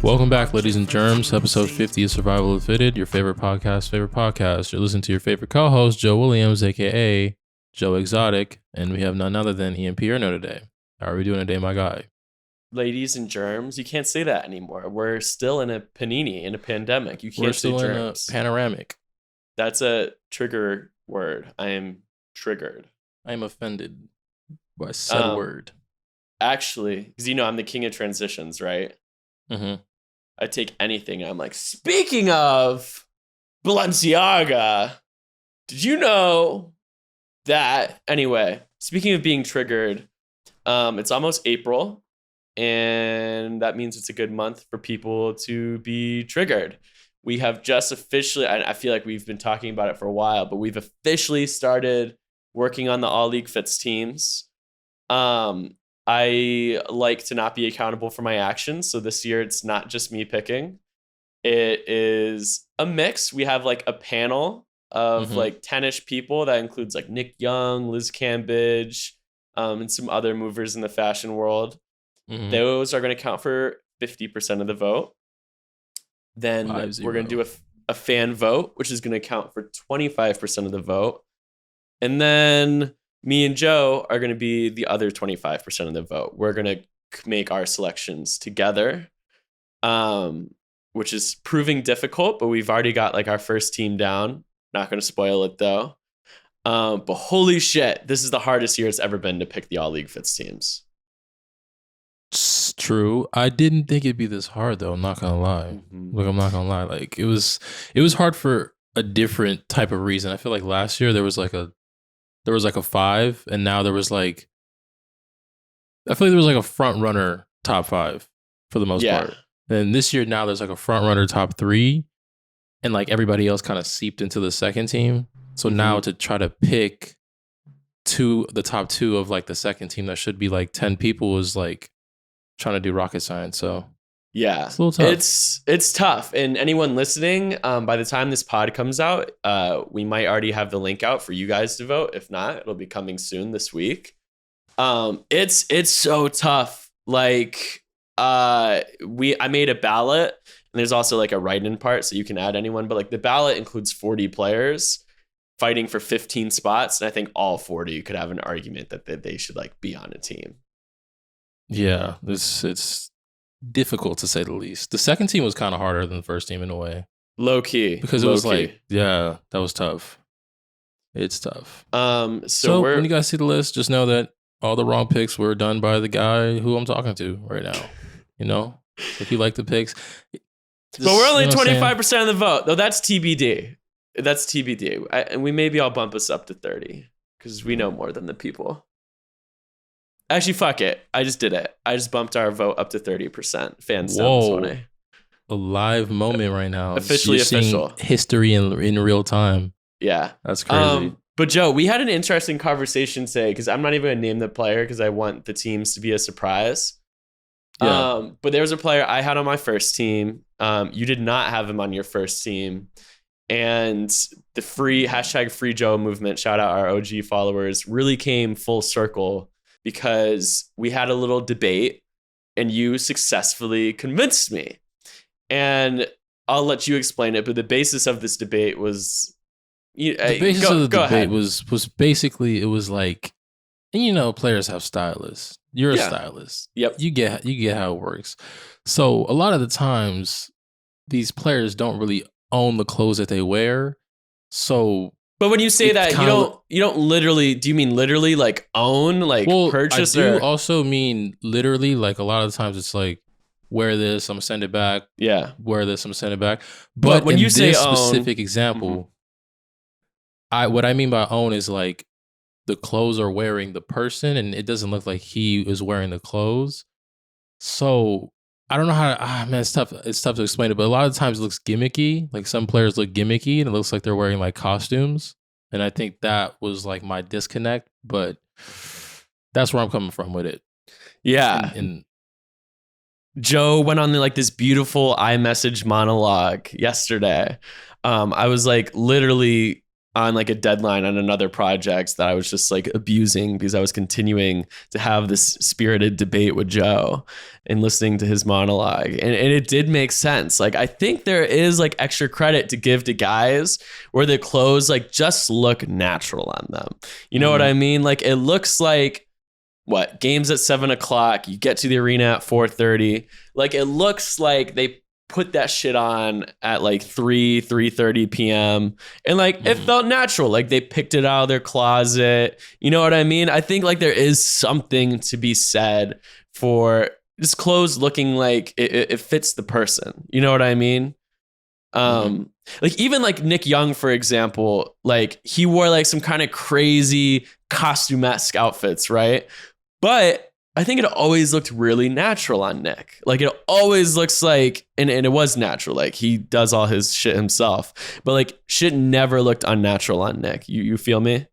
Welcome back, ladies and germs. Episode 50 of Survival of the Fitted, your favorite podcast. You're listening to your favorite co-host, Joe Williams, aka Joe Exotic, and we have none other than Ian Pierno today. How are we doing today, my guy? Ladies and germs, you can't say that anymore. We're still in a panini, in a pandemic. You can't say germs. We're still in a panoramic. That's a trigger word. I am triggered. I am offended by said word. Actually, because I'm the king of transitions, right? Mm-hmm. I take anything. I'm like, speaking of Balenciaga, did you know that? Anyway, speaking of being triggered, it's almost April, and that means it's a good month for people to be triggered. We have just officially, I feel like we've been talking about it for a while, but we've officially started working on the All-LeagueFits teams. I like to not be accountable for my actions. So this year, it's not just me picking. It is a mix. We have like a panel of like 10-ish people that includes like Nick Young, Liz Cambridge, and some other movers in the fashion world. Mm-hmm. Those are going to count for 50% of the vote. Then we're going to do a fan vote, which is going to count for 25% of the vote. And then me and Joe are going to be the other 25% of the vote. We're going to make our selections together, which is proving difficult, but we've already got like our first team down. Not going to spoil it though. But holy shit, this is the hardest year it's ever been to pick the All-LeagueFits teams. It's true. I didn't think it'd be this hard though. I'm not going to lie. Mm-hmm. Look, I'm not going to lie. Like it was hard for a different type of reason. I feel like last year there was like a 5, and now I feel like there was like a front runner top 5 for the most part. And this year now there's like a front runner top 3, and like everybody else kind of seeped into the second team. So now to try to pick the top 2 of like the second team that should be like 10 people is like trying to do rocket science. So yeah, it's a little tough. It's tough. And anyone listening, by the time this pod comes out, we might already have the link out for you guys to vote. If not, it'll be coming soon this week. It's so tough. Like I made a ballot, and there's also like a write-in part, so you can add anyone. But like the ballot includes 40 players fighting for 15 spots, and I think all 40 could have an argument that they should like be on a team. Yeah, it's difficult to say the least. The second team was kind of harder than the first team in a way. Low key. Because it was like, yeah, that was tough. It's tough. So when you guys see the list, just know that all the wrong picks were done by the guy who I'm talking to right now. You know, if you like the picks. But we're only 25% of the vote, though. That's TBD. That's TBD. And I'll bump us up to 30 because we know more than the people. Actually, fuck it. I just did it. I just bumped our vote up to 30%. Fans sounds funny. A live moment right now. Officially official. History in real time. Yeah. That's crazy. But Joe, we had an interesting conversation today because I'm not even going to name the player because I want the teams to be a surprise. Yeah. But there was a player I had on my first team. You did not have him on your first team. And the free Joe movement, shout out our OG followers, really came full circle because we had a little debate and you successfully convinced me. And I'll let you explain it, but the basis of this debate was... The basis of the debate was basically, it was like, and players have stylists. You're a stylist. Yep. You get how it works. So a lot of the times, these players don't really own the clothes that they wear. So... But when you say that, you don't literally, do you mean literally like own, like purchase? I do also mean literally, like a lot of the times it's like, wear this, I'm gonna send it back. Yeah. Wear this, I'm gonna send it back. But when you say own, specific example, what I mean by own is like the clothes are wearing the person and it doesn't look like he is wearing the clothes. So I don't know how to, man, it's tough to explain it, but a lot of times it looks gimmicky. Like some players look gimmicky and it looks like they're wearing like costumes. And I think that was like my disconnect, but that's where I'm coming from with it. Yeah. And Joe went on like this beautiful iMessage monologue yesterday. I was like literally on like a deadline on another project that I was just like abusing because I was continuing to have this spirited debate with Joe and listening to his monologue. And it did make sense. Like, I think there is like extra credit to give to guys where the clothes like just look natural on them. You know what I mean? Like, it looks like what, games at 7:00, you get to the arena at 4:30. Like, it looks like they put that shit on at like 3:30 p.m. and like it felt natural, like they picked it out of their closet. You know what I mean? I think like there is something to be said for just clothes looking like it fits the person. You know what I mean? Like even like Nick Young, for example, like he wore like some kind of crazy costume-esque outfits, right? But I think it always looked really natural on Nick. Like it always looks like, and it was natural. Like he does all his shit himself, but like shit never looked unnatural on Nick. You feel me?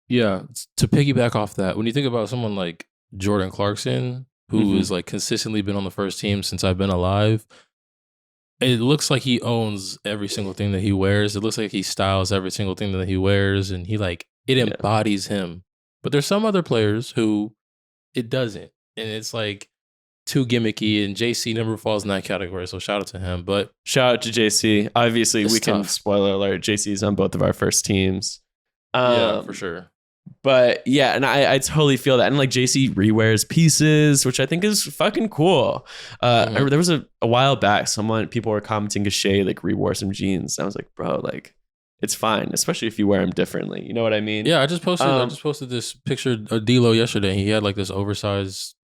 Yeah. To piggyback off that, when you think about someone like Jordan Clarkson, who has like consistently been on the first team since I've been alive, it looks like he owns every single thing that he wears. It looks like he styles every single thing that he wears, and he like, it embodies him. But there's some other players who it doesn't. And it's like too gimmicky, and JC never falls in that category. So shout out to him. But shout out to JC. Obviously, we can spoiler alert. JC's on both of our first teams. Yeah, for sure. But yeah, and I totally feel that. And like JC rewears pieces, which I think is fucking cool. There was a while back, people were commenting Gachet like rewore some jeans. And I was like, bro, like it's fine, especially if you wear them differently. You know what I mean? Yeah, I just posted this picture of D'Lo yesterday. He had like this oversized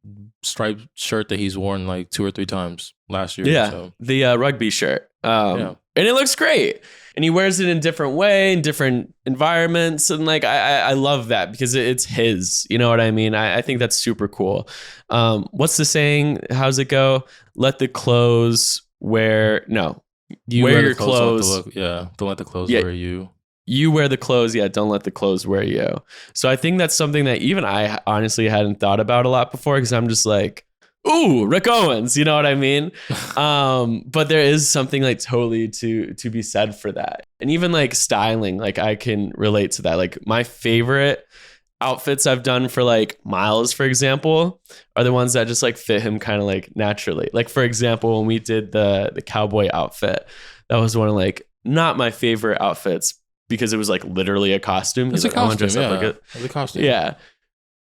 striped shirt that he's worn like 2 or 3 times last year. Yeah, so. The rugby shirt. And it looks great. And he wears it in a different way, in different environments. And like, I love that because it's his, you know what I mean? I think that's super cool. What's the saying? How's it go? Let the clothes wear, no. You wear your clothes. Don't let the clothes wear you. You wear the clothes. Yeah, don't let the clothes wear you. So I think that's something that even I honestly hadn't thought about a lot before because I'm just like, ooh, Rick Owens, you know what I mean? But there is something like totally to be said for that. And even like styling, like I can relate to that. Like my favorite outfits I've done for like Miles, for example, are the ones that just like fit him kind of like naturally. Like for example, when we did the cowboy outfit, that was one of like not my favorite outfits because it was like literally a costume. It's a costume, it's a costume. Yeah.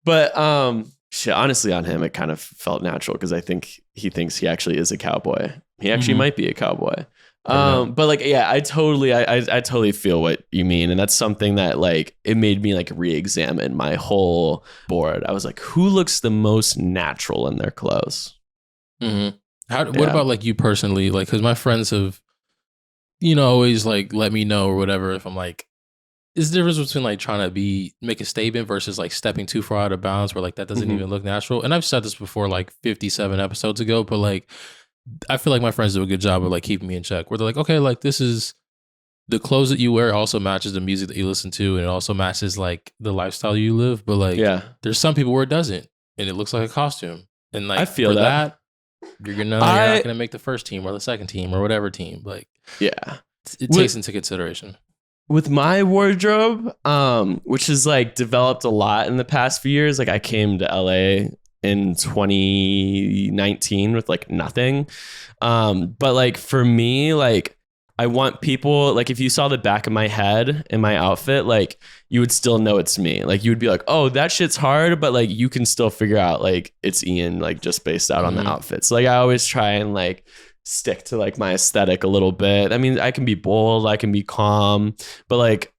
But shit, honestly on him, it kind of felt natural because I think he thinks he actually is a cowboy. He actually might be a cowboy. But like, yeah, I totally feel what you mean. And that's something that like, it made me like re-examine my whole board. I was like, who looks the most natural in their clothes? What about like you personally? Like, cause my friends have, always like let me know or whatever if I'm like, is the difference between like trying to make a statement versus like stepping too far out of bounds where like that doesn't even look natural. And I've said this before like 57 episodes ago, but like I feel like my friends do a good job of like keeping me in check where they're like, okay, like this is the clothes that you wear also matches the music that you listen to, and it also matches like the lifestyle you live. But like, there's some people where it doesn't, and it looks like a costume. And like, I feel that you're not gonna make the first team or the second team or whatever team. Like, it takes into consideration. With my wardrobe, which has like developed a lot in the past few years, like I came to LA in 2019 with like nothing. But like for me, like I want people, like if you saw the back of my head in my outfit, like you would still know it's me. Like you would be like, oh, that shit's hard, but like you can still figure out like it's Ian, like just based out on the outfit. So like I always try and like stick to like my aesthetic a little bit. I mean, I can be bold, I can be calm, but like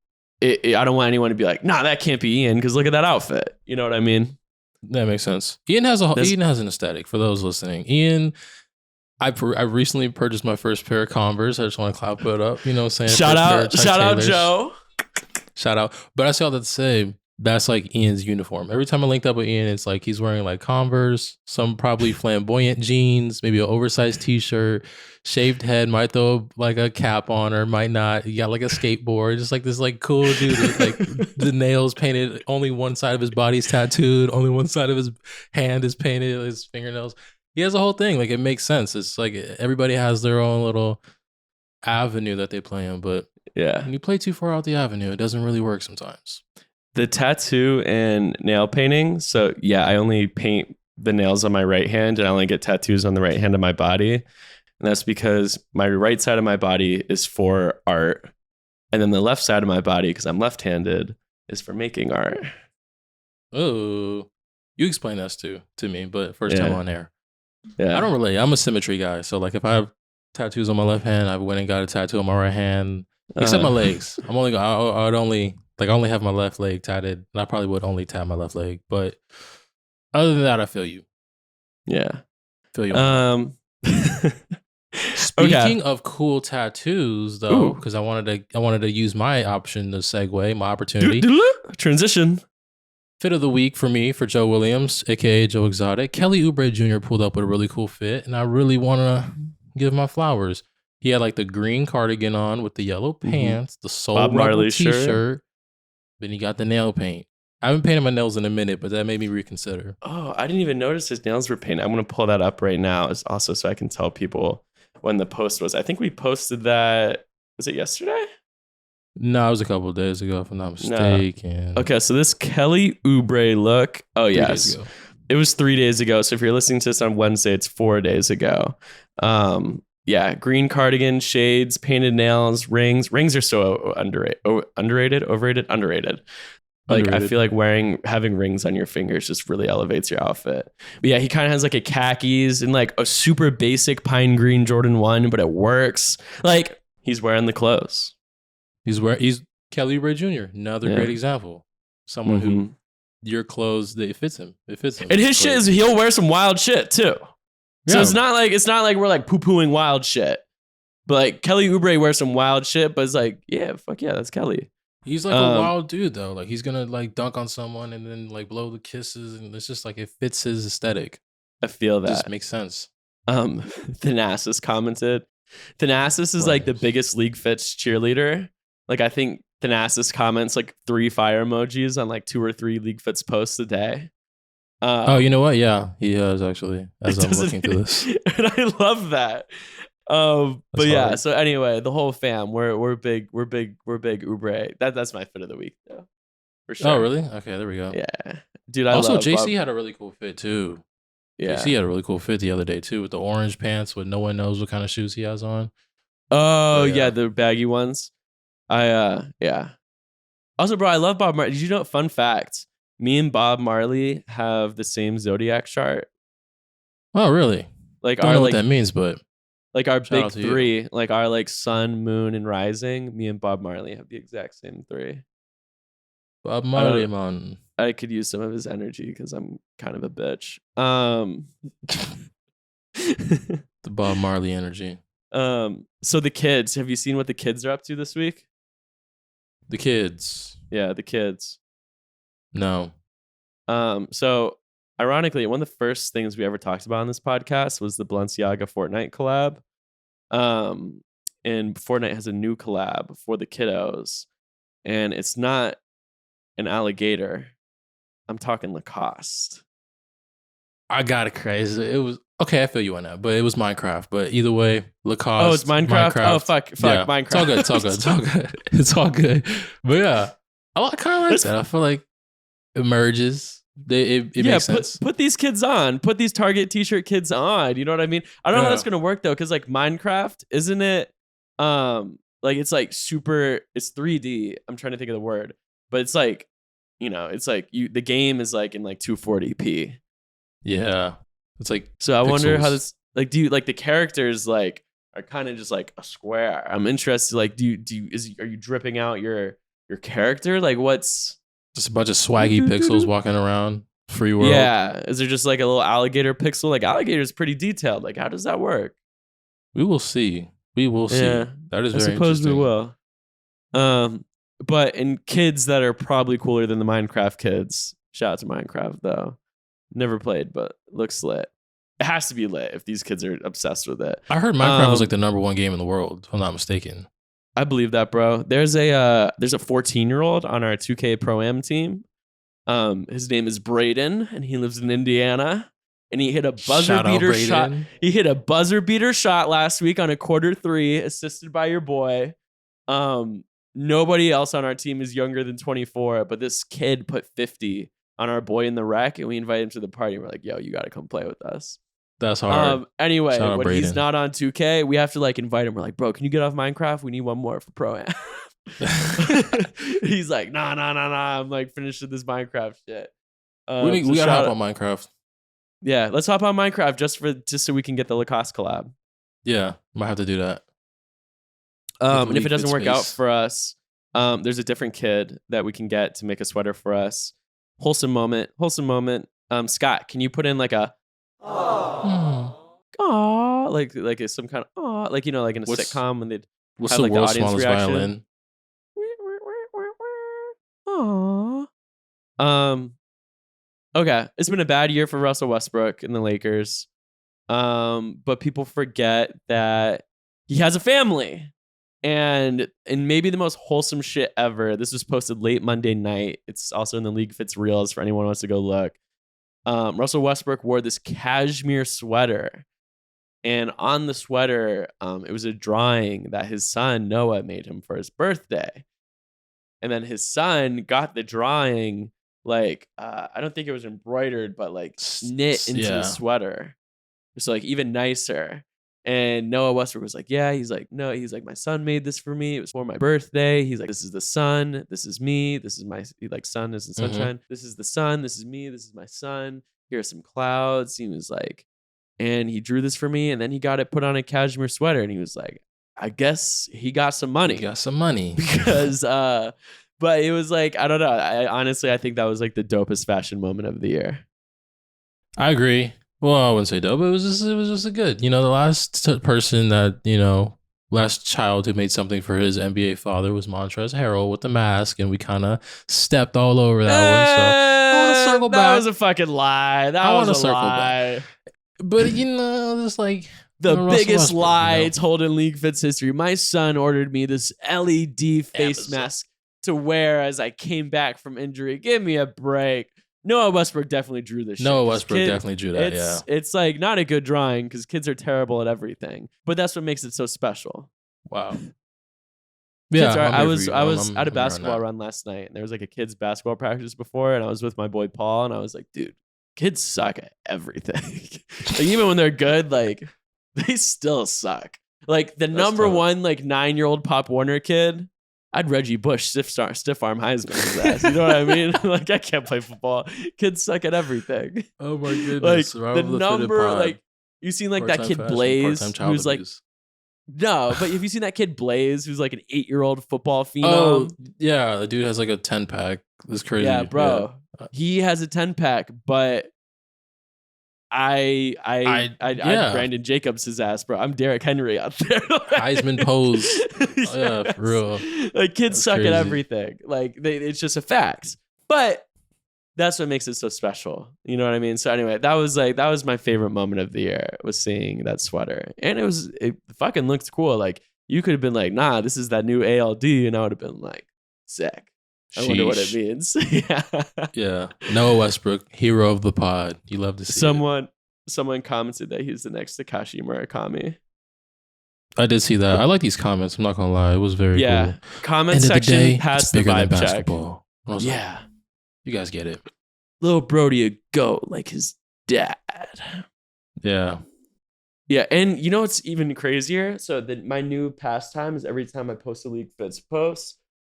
I don't want anyone to be like, nah, that can't be Ian because look at that outfit. You know what I mean? That makes sense. Ian has an aesthetic for those listening. Ian, I recently purchased my first pair of Converse. I just want to cloud put up, you know what I'm saying? Shout out Joe. Shout out. But I say all that to say, that's like Ian's uniform. Every time I linked up with Ian, it's like he's wearing like Converse, some probably flamboyant jeans, maybe an oversized t-shirt, shaved head, might throw like a cap on or might not. He got like a skateboard, just like this like cool dude with like the nails painted, only one side of his body's tattooed, only one side of his hand is painted, his fingernails. He has a whole thing. Like it makes sense. It's like everybody has their own little avenue that they play in, but Yeah. When you play too far out the avenue, it doesn't really work sometimes. The tattoo and nail painting. So yeah, I only paint the nails on my right hand and I only get tattoos on the right hand of my body. And that's because my right side of my body is for art. And then the left side of my body, because I'm left-handed, is for making art. Oh, you explain that to me, but first time on air. Yeah. I don't relate. I'm a symmetry guy. So like if I have tattoos on my left hand, I went and got a tattoo on my right hand, except my legs. I would only have my left leg tatted, and I probably would only tat my left leg. But other than that, I feel you. Yeah. Feel you. Speaking of cool tattoos, though, because I wanted to use my option to segue, my opportunity. Transition. Fit of the week for me, for Joe Williams, aka Joe Exotic. Kelly Oubre Jr. pulled up with a really cool fit, and I really want to give my flowers. He had like the green cardigan on with the yellow pants, the Soul Bob Rebel Marley t-shirt. Then he got the nail paint. I haven't painted my nails in a minute, but that made me reconsider. Oh, I didn't even notice his nails were painted. I'm going to pull that up right now, also so I can tell people when the post was. I think we posted that. Was it yesterday? No, it was a couple of days ago, if I'm not mistaken. No. Okay, so this Kelly Oubre look. Oh, yes. It was 3 days ago. So if you're listening to this on Wednesday, it's 4 days ago. Yeah, green cardigan, shades, painted nails, rings. Rings are so underrated. Like, I feel like having rings on your fingers just really elevates your outfit. But yeah, he kind of has like a khakis and like a super basic pine green Jordan 1, but it works. Like, he's wearing the clothes. He's Kelly Oubre Jr., another great example. Someone who your clothes, it fits him. It fits him. And his shit is he'll wear some wild shit too. So it's not like we're like poo-pooing wild shit. But like Kelly Oubre wears some wild shit, but it's like, yeah, fuck yeah, that's Kelly. He's like a wild dude though. Like he's gonna like dunk on someone and then like blow the kisses, and it's just like it fits his aesthetic. I feel that. It just makes sense. Thanasis commented. Thanasis is like the biggest LeagueFits cheerleader. Like I think Thanasis comments like 3 fire emojis on like 2 or 3 LeagueFits posts a day. You know what? Yeah, he is actually. As I'm looking through this, and I love that. But yeah. So anyway, the whole fam, we're big Oubre. That's my fit of the week though. For sure. Oh really? Okay, there we go. Yeah, dude. Also, JC had a really cool fit too. Yeah, JC had a really cool fit the other day too, with the orange pants. With no one knows what kind of shoes he has on. Oh yeah, the baggy ones. Yeah. Also, bro, I love Bob Marley. Did you know? Fun fact: me and Bob Marley have the same zodiac chart. Oh really? Like, I don't know what that means, but like our big 3, like our like sun, moon, and rising. Me and Bob Marley have the exact same 3. Bob Marley, man. I could use some of his energy because I'm kind of a bitch. The Bob Marley energy. So the kids, have you seen what the kids are up to this week? The kids. Yeah, the kids. No. So ironically, one of the first things we ever talked about on this podcast was the Balenciaga Fortnite collab. And Fortnite has a new collab for the kiddos, and it's not an alligator. I'm talking Lacoste. I got it crazy. It was okay. I feel you on that, but it was Minecraft. But either way, Lacoste. Oh, it's Minecraft. Oh, fuck, yeah. Minecraft. It's all good. It's all good. But yeah, I kind of like that. I feel like it merges. It makes sense. Put these kids on. Put these Target t-shirt kids on. You know what I mean? I don't know how that's gonna work though, because like Minecraft, isn't it? Like it's like super. It's 3D. I'm trying to think of the word, but it's like, you know, it's like the game is like in like 240p. Yeah, it's like so. I wonder how this like. Do you like the characters like are kind of just like a square? I'm interested. Like, are you dripping out your character? Like, what's just a bunch of swaggy pixels walking around free world? Yeah, is there just like a little alligator pixel? Like alligator's pretty detailed. Like, how does that work? We will see. Yeah, that is very interesting. I suppose we will. But in kids that are probably cooler than the Minecraft kids. Shout out to Minecraft though. Never played, but looks lit. It has to be lit if these kids are obsessed with it. I heard Minecraft was like the #1 game in the world, if I'm not mistaken. I believe that, bro. There's a 14-year-old on our 2K Pro-Am team. His name is Braden, and he lives in Indiana. And he hit a buzzer beater shot. He hit a buzzer beater shot last week on a quarter 3, assisted by your boy. Nobody else on our team is younger than 24, but this kid put 50 on our boy in the rec, and we invited him to the party. We're like, yo, you got to come play with us. That's hard. Anyway, Shout out when Brayden. he's not on 2K, we have to like invite him. We're like, bro, can you get off Minecraft? We need one more for Pro-Am. He's like, nah. I'm like, finishing this Minecraft shit. We gotta hop on Minecraft. Yeah, let's hop on Minecraft just so we can get the Lacoste collab. Yeah, might have to do that. And if it doesn't work out for us, there's a different kid that we can get to make a sweater for us. Wholesome moment. Scott, can you put in like a aww, like some kind of aww, like, you know, like in a sitcom when they'd what's have the like the world's audience smallest reaction. violin? Aww. Okay, it's been a bad year for Russell Westbrook and the Lakers. But people forget that he has a family. And maybe the most wholesome shit ever. This was posted late Monday night. It's also in the LeagueFits Reels for anyone who wants to go look. Russell Westbrook wore this cashmere sweater. And on the sweater, it was a drawing that his son, Noah, made him for his birthday. And then his son got the drawing, like, I don't think it was embroidered, but like knit into the sweater. So like even nicer. And Noah Westbrook was like, yeah, he's like, no, he's like, my son made this for me. It was for my birthday. He's like, this is the sun. This is me. This is my, like, sun is in sunshine. Mm-hmm. This is the sun. This is me. This is my son. Here are some clouds. He was like, and he drew this for me. And then he got it put on a cashmere sweater. And he was like, I guess he got some money. Because, but it was like, I don't know. I think that was like the dopest fashion moment of the year. I agree. Well, I wouldn't say dope, but it was just a good. You know, the last person that, you know, last child who made something for his NBA father was Montrezl Harrell with the mask, and we kind of stepped all over that one. So I want to circle back. That was a fucking lie. That was a lie. Back. But, you know, just like the biggest lie told in LeagueFits history. My son ordered me this LED face mask to wear as I came back from injury. Give me a break. Noah Westbrook definitely drew this shit. Noah Westbrook definitely drew that, yeah. It's like not a good drawing because kids are terrible at everything. But that's what makes it so special. Wow. Yeah, I was at a basketball run last night, and there was like a kids basketball practice before, and I was with my boy Paul, and I was like, dude, kids suck at everything. Like, even when they're good, like, they still suck. Like the number one like 9-year-old Pop Warner kid, I'd Reggie Bush stiff arm Heisman his ass. You know what I mean? Like, I can't play football. Kids suck at everything. Oh my goodness! Like the number, like, you seen like that kid Blaze, who's like, no, but have you seen that kid Blaze, who's like an 8-year-old football phenom? Oh yeah, the dude has like a 10-pack. That's crazy. Yeah, bro. Yeah. He has a 10-pack, but I Brandon Jacobs his ass, bro. I'm Derrick Henry out there. Heisman pose. Yes. Yeah, for real. Like, kids suck at everything. Like, it's just a fact. But that's what makes it so special. You know what I mean? So anyway, that was my favorite moment of the year, was seeing that sweater. And it fucking looked cool. Like, you could have been like, nah, this is that new ALD, and I would have been like, sick. I wonder what it means. Yeah. Noah Westbrook, hero of the pod. You love to see Someone commented that he's the next Takashi Murakami. I did see that. I like these comments. I'm not gonna lie. It was very cool. Comment section past the vibe check. Yeah. Like, you guys get it. Little Brody a goat like his dad. Yeah. Yeah, and you know what's even crazier? So my new pastime is every time I post a LeagueFits post,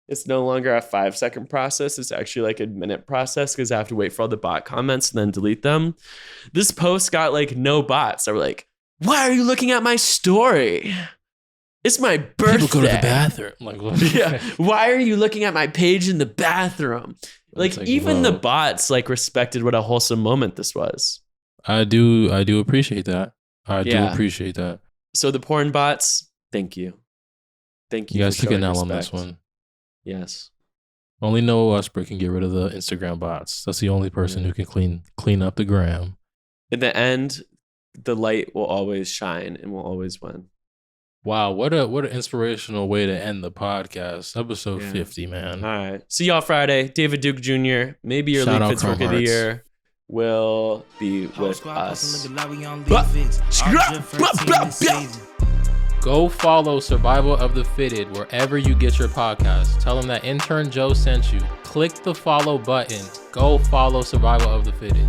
it's no longer a 5-second process. It's actually like a minute process because I have to wait for all the bot comments and then delete them. This post got like no bots. They were like, why are you looking at my story? It's my birthday. People go to the bathroom. Like, what? Yeah. Why are you looking at my page in the bathroom? Like even the bots like respected what a wholesome moment this was. I do appreciate that. I do appreciate that. So the porn bots, thank you. Thank you. You guys took an L on this one. Yes. Only Noah Westbrook can get rid of the Instagram bots. That's the only person who can clean up the gram. In the end, the light will always shine and will always win. Wow, what an inspirational way to end the podcast. Episode 50, man. All right. See y'all Friday. David Duke Jr. Maybe your LeagueFits Work of the Year will be with us. Go follow Survival of the Fitted wherever you get your podcast. Tell them that intern Joe sent you. Click the follow button. Go follow Survival of the Fitted.